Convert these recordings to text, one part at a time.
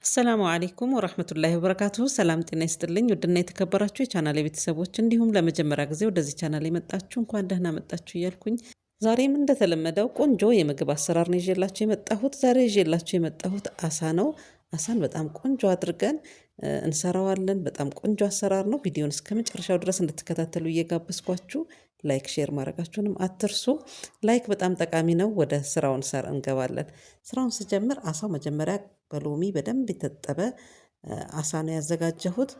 አሰላሙ አለይኩም ወራህመቱላሂ ወበረካቱሁ። ሰላም ጤና ይስጥልኝ። ውድና የተከበራችሁ የቻናሌ ቤተሰቦች እንዲሁም ለመጀመሪያ ጊዜ ወደዚህ ቻናል የመጣችሁ እንኳን ደህና መጣችሁ እያልኩኝ ዛሬም እንደተለመደው ቆንጆ የምግብ አሰራር ነው ይዤላችሁ የመጣሁት። ዛሬ ይዤላችሁ የመጣሁት አሳ ነው። አሳን በጣም ቆንጆ አድርገን እንሰራዋለን። በጣም ቆንጆ አሰራር ነው። ቪዲዮን እስከ መጨረሻው ድረስ እንድትከታተሉ እየጋበዝኳችሁ ላይክ፣ ሼር ማድረጋችሁንም አትርሱ። ላይክ በጣም ጠቃሚ ነው። ወደ ስራውን እንገባለን። ስራውን ስጀምር አሳው መጀመሪያ በሎሚ በደንብ የታጠበ አሳ ነው ያዘጋጀሁት።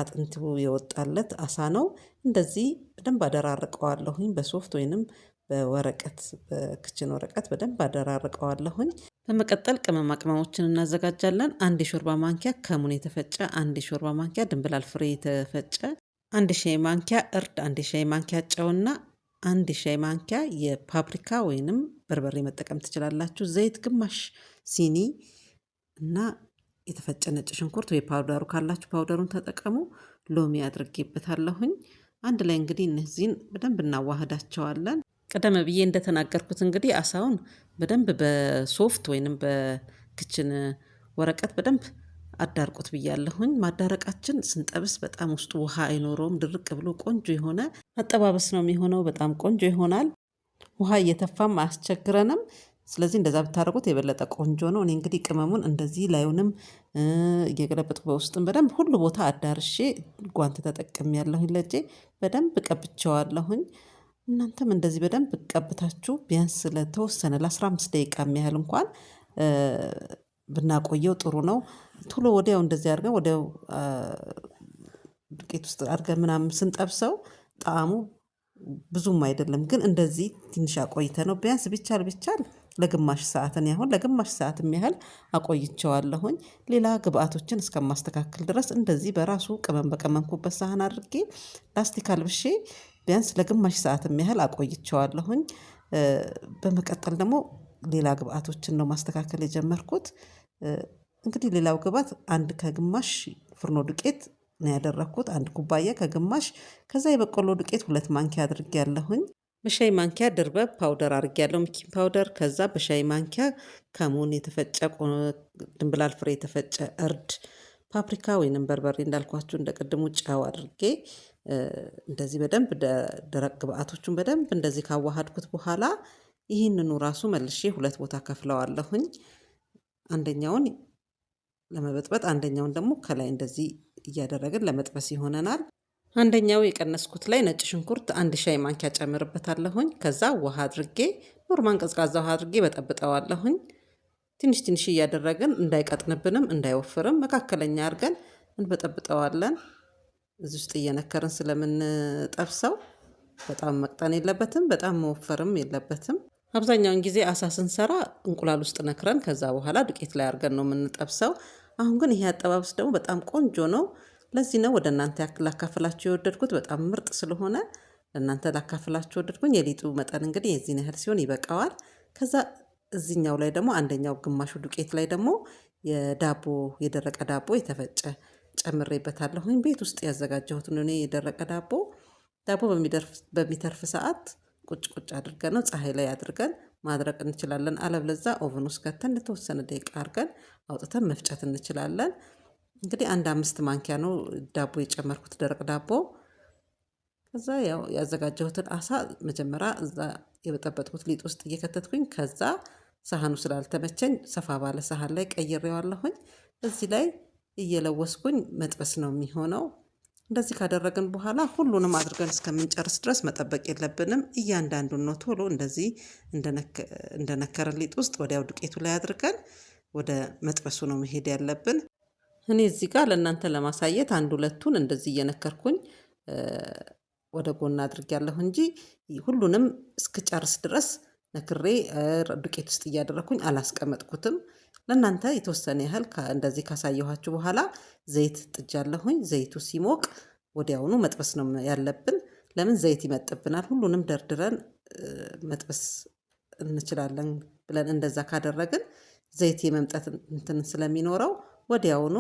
አጥንቱ የወጣለት አሳ ነው። እንደዚህ በደንብ አደራርቀዋለሁኝ በሶፍት ወይንም በወረቀት በክችን ወረቀት በደንብ አደራርቀዋለሁኝ። በመቀጠል ቅመማ ቅመሞችን እናዘጋጃለን። አንድ የሾርባ ማንኪያ ከሙን የተፈጨ፣ አንድ የሾርባ ማንኪያ ድንብላል ፍሬ የተፈጨ፣ አንድ ሻይ ማንኪያ እርድ፣ አንድ ሻይ ማንኪያ ጨውና አንድ ሻይ ማንኪያ የፓፕሪካ ወይንም በርበሬ መጠቀም ትችላላችሁ። ዘይት ግማሽ ሲኒ እና የተፈጨ ነጭ ሽንኩርት ወይ ፓውደሩ ካላችሁ ፓውደሩን ተጠቀሙ። ሎሚ አድርጌበታለሁኝ። አንድ ላይ እንግዲህ እነዚህን በደንብ እናዋህዳቸዋለን። ቀደም ብዬ እንደተናገርኩት እንግዲህ አሳውን በደንብ በሶፍት ወይንም በክችን ወረቀት በደንብ አዳርቁት ብያለሁኝ። ማዳረቃችን ስንጠብስ በጣም ውስጡ ውሃ አይኖረውም። ድርቅ ብሎ ቆንጆ የሆነ አጠባበስ ነው የሚሆነው። በጣም ቆንጆ ይሆናል። ውሃ እየተፋም አያስቸግረንም። ስለዚህ እንደዛ ብታደርጉት የበለጠ ቆንጆ ነው። እኔ እንግዲህ ቅመሙን እንደዚህ ላዩንም እየገለበጥኩ በውስጥም በደንብ ሁሉ ቦታ አዳርሼ ጓንት ተጠቅሜ ያለሁኝ ለእጄ በደንብ ቀብቼዋለሁኝ። እናንተም እንደዚህ በደንብ ቀብታችሁ ቢያንስ ለተወሰነ ለ15 ደቂቃ የሚያህል እንኳን ብናቆየው ጥሩ ነው። ቶሎ ወዲያው እንደዚህ አድርገን ወዲያው ዱቄት ውስጥ አድርገን ምናምን ስንጠብሰው ጣዕሙ ብዙም አይደለም። ግን እንደዚህ ትንሽ አቆይተ ነው ቢያንስ ቢቻል ለግማሽ ሰዓት እኔ አሁን ለግማሽ ሰዓት የሚያህል አቆይቼዋለሁኝ። ሌላ ግብአቶችን እስከማስተካከል ድረስ እንደዚህ በራሱ ቅመም በቀመምኩበት ሳህን አድርጌ ላስቲክ አልብሼ ቢያንስ ለግማሽ ሰዓት የሚያህል አቆይቼዋለሁኝ። በመቀጠል ደግሞ ሌላ ግብአቶችን ነው ማስተካከል የጀመርኩት። እንግዲህ ሌላው ግብአት አንድ ከግማሽ ፍርኖ ዱቄት ነው ያደረኩት። አንድ ኩባያ ከግማሽ። ከዛ የበቆሎ ዱቄት 2 ማንኪያ አድርጌያለሁኝ። በሻይ ማንኪያ ድርበብ ፓውደር አድርጌያለሁ፣ ሚኪንግ ፓውደር። ከዛ በሻይ ማንኪያ ከሙን የተፈጨ፣ ድንብላል ፍሬ የተፈጨ፣ እርድ፣ ፓፕሪካ ወይንም በርበሬ እንዳልኳችሁ እንደ ቅድሙ ጨው አድርጌ እንደዚህ በደንብ ደረቅ ግብአቶቹን በደንብ እንደዚህ ካዋሃድኩት በኋላ ይህንኑ ራሱ መልሼ 2 ቦታ ከፍለዋለሁኝ። አንደኛውን ለመበጥበጥ አንደኛውን ደግሞ ከላይ እንደዚህ እያደረግን ለመጥበስ ይሆነናል። አንደኛው የቀነስኩት ላይ ነጭ ሽንኩርት 1 ሻይ ማንኪያ ጨምርበታለሁኝ። ከዛ ውሃ አድርጌ ኖርማን ቀዝቃዛ ውሃ አድርጌ በጠብጠዋለሁኝ። ትንሽ እያደረግን እንዳይቀጥንብንም እንዳይወፍርም መካከለኛ አድርገን እንበጠብጠዋለን። እዚህ ውስጥ እየነከርን ስለምንጠብሰው በጣም መቅጠን የለበትም፣ በጣም መወፈርም የለበትም። አብዛኛውን ጊዜ አሳ ስንሰራ እንቁላል ውስጥ ነክረን ከዛ በኋላ ዱቄት ላይ አድርገን ነው የምንጠብሰው። አሁን ግን ይሄ አጠባበስ ደግሞ በጣም ቆንጆ ነው። ለዚህ ነው ወደ እናንተ ላካፍላችሁ የወደድኩት። በጣም ምርጥ ስለሆነ ለእናንተ ላካፍላችሁ ወደድኩኝ። የሊጡ መጠን እንግዲህ የዚህን ያህል ሲሆን ይበቃዋል። ከዛ እዚኛው ላይ ደግሞ አንደኛው ግማሹ ዱቄት ላይ ደግሞ የደረቀ ዳቦ የተፈጨ ጨምሬበታለሁኝ። ቤት ውስጥ ያዘጋጀሁት ነው እኔ የደረቀ ዳቦ በሚተርፍ ሰዓት ቁጭ አድርገን ነው ፀሐይ ላይ አድርገን ማድረቅ እንችላለን። አለበለዛ ኦቨን ውስጥ ከተን ለተወሰነ ደቂቃ አድርገን አውጥተን መፍጨት እንችላለን። እንግዲህ 5 ማንኪያ ነው ዳቦ የጨመርኩት ደረቅ ዳቦ። ከዛ ያው ያዘጋጀሁትን አሳ መጀመሪያ እዛ የበጠበጥኩት ሊጥ ውስጥ እየከተትኩኝ ከዛ ሳህኑ ስላልተመቸኝ ሰፋ ባለ ሳህን ላይ ቀይሬዋለሁኝ። እዚህ ላይ እየለወስኩኝ መጥበስ ነው የሚሆነው። እንደዚህ ካደረግን በኋላ ሁሉንም አድርገን እስከምንጨርስ ድረስ መጠበቅ የለብንም። እያንዳንዱን ነው ቶሎ እንደዚህ እንደነከረን ሊጥ ውስጥ ወዲያው ዱቄቱ ላይ አድርገን ወደ መጥበሱ ነው መሄድ ያለብን። እኔ እዚህ ጋር ለእናንተ ለማሳየት 1-2ቱን እንደዚህ እየነከርኩኝ ወደ ጎን አድርጌያለሁ እንጂ ሁሉንም እስክጨርስ ድረስ ነክሬ ዱቄት ውስጥ እያደረኩኝ አላስቀመጥኩትም። ለእናንተ የተወሰነ ያህል እንደዚህ ካሳየኋችሁ በኋላ ዘይት ጥጃለሁኝ። ዘይቱ ሲሞቅ ወዲያውኑ መጥበስ ነው ያለብን። ለምን ዘይት ይመጥብናል። ሁሉንም ደርድረን መጥበስ እንችላለን ብለን እንደዛ ካደረግን ዘይት የመምጠት እንትን ስለሚኖረው ወዲያውኑ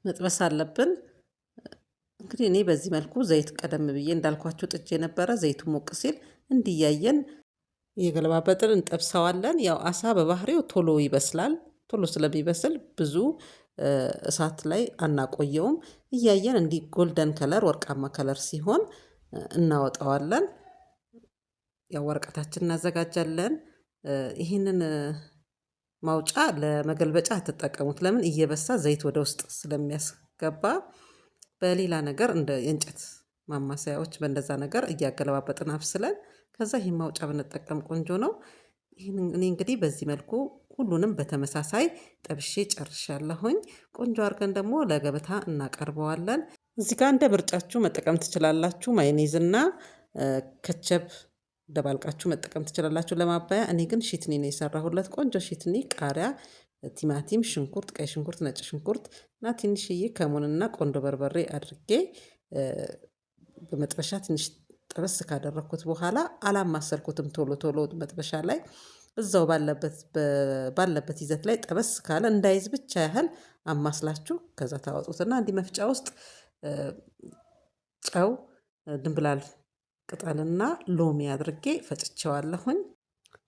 መጥበስ አለብን። እንግዲህ እኔ በዚህ መልኩ ዘይት ቀደም ብዬ እንዳልኳችሁ ጥጄ ነበረ። ዘይቱ ሞቅ ሲል እንዲያየን እየገለባበጥን እንጠብሰዋለን። ያው አሳ በባህሪው ቶሎ ይበስላል። ቶሎ ስለሚበስል ብዙ እሳት ላይ አናቆየውም። እያየን እንዲህ ጎልደን ከለር ወርቃማ ከለር ሲሆን እናወጣዋለን። ያው ወረቀታችን እናዘጋጃለን። ይህንን ማውጫ ለመገልበጫ አትጠቀሙት። ለምን እየበሳ ዘይት ወደ ውስጥ ስለሚያስገባ በሌላ ነገር እንደ የእንጨት ማማሰያዎች በእንደዛ ነገር እያገለባበጥን አብስለን ከዛ ይህን ማውጫ ብንጠቀም ቆንጆ ነው። እኔ እንግዲህ በዚህ መልኩ ሁሉንም በተመሳሳይ ጠብሼ ጨርሻለሁኝ። ቆንጆ አድርገን ደግሞ ለገበታ እናቀርበዋለን። እዚህ ጋር እንደ ምርጫችሁ መጠቀም ትችላላችሁ። ማዮኔዝ እና ከቸብ ደባልቃችሁ መጠቀም ትችላላችሁ ለማባያ። እኔ ግን ሺትኒ ነው የሰራሁለት። ቆንጆ ሺትኒ ቃሪያ፣ ቲማቲም፣ ሽንኩርት፣ ቀይ ሽንኩርት፣ ነጭ ሽንኩርት እና ትንሽዬ ከሙንና ቆንዶ በርበሬ አድርጌ በመጥበሻ ትንሽ ጠበስ ካደረኩት በኋላ አላማሰልኩትም። ቶሎ ቶሎ መጥበሻ ላይ እዛው ባለበት ይዘት ላይ ጠበስ ካለ እንዳይዝ ብቻ ያህል አማስላችሁ ከዛ ታወጡትና እንዲህ መፍጫ ውስጥ ጨው፣ ድንብላል ቅጠልና ሎሚ አድርጌ ፈጭቼዋለሁኝ።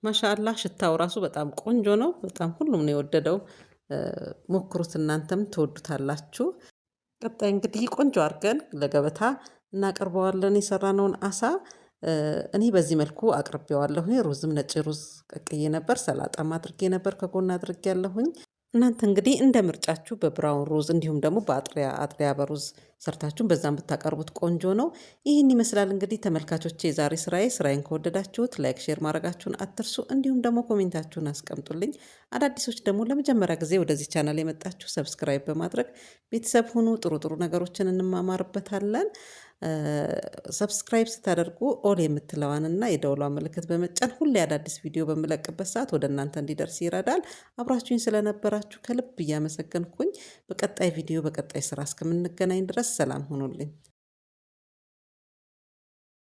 ማሻአላህ ሽታው ራሱ በጣም ቆንጆ ነው። በጣም ሁሉም ነው የወደደው። ሞክሩት፣ እናንተም ትወዱታላችሁ። ቀጣይ እንግዲህ ቆንጆ አድርገን ለገበታ እናቀርበዋለን የሰራነውን አሳ። እኔ በዚህ መልኩ አቅርቤዋለሁኝ። ሩዝም ነጭ ሩዝ ቀቅዬ ነበር፣ ሰላጣም አድርጌ ነበር ከጎን አድርጌ ያለሁኝ። እናንተ እንግዲህ እንደ ምርጫችሁ በብራውን ሩዝ እንዲሁም ደግሞ በአጥሪያ በሩዝ ሰርታችሁን በዛም ብታቀርቡት ቆንጆ ነው። ይህን ይመስላል እንግዲህ ተመልካቾቼ የዛሬ ስራዬን ከወደዳችሁት ላይክ፣ ሼር ማድረጋችሁን አትርሱ። እንዲሁም ደግሞ ኮሜንታችሁን አስቀምጡልኝ። አዳዲሶች ደግሞ ለመጀመሪያ ጊዜ ወደዚህ ቻናል የመጣችሁ ሰብስክራይብ በማድረግ ቤተሰብ ሁኑ። ጥሩ ጥሩ ነገሮችን እንማማርበታለን። ሰብስክራይብ ስታደርጉ ኦል የምትለዋንና የደውሏን ምልክት በመጫን ሁሌ አዳዲስ ቪዲዮ በምለቅበት ሰዓት ወደ እናንተ እንዲደርስ ይረዳል። አብራችሁኝ ስለነበራችሁ ከልብ እያመሰገንኩኝ በቀጣይ ቪዲዮ በቀጣይ ስራ እስከምንገናኝ ድረስ ሰላም ሁኑልኝ።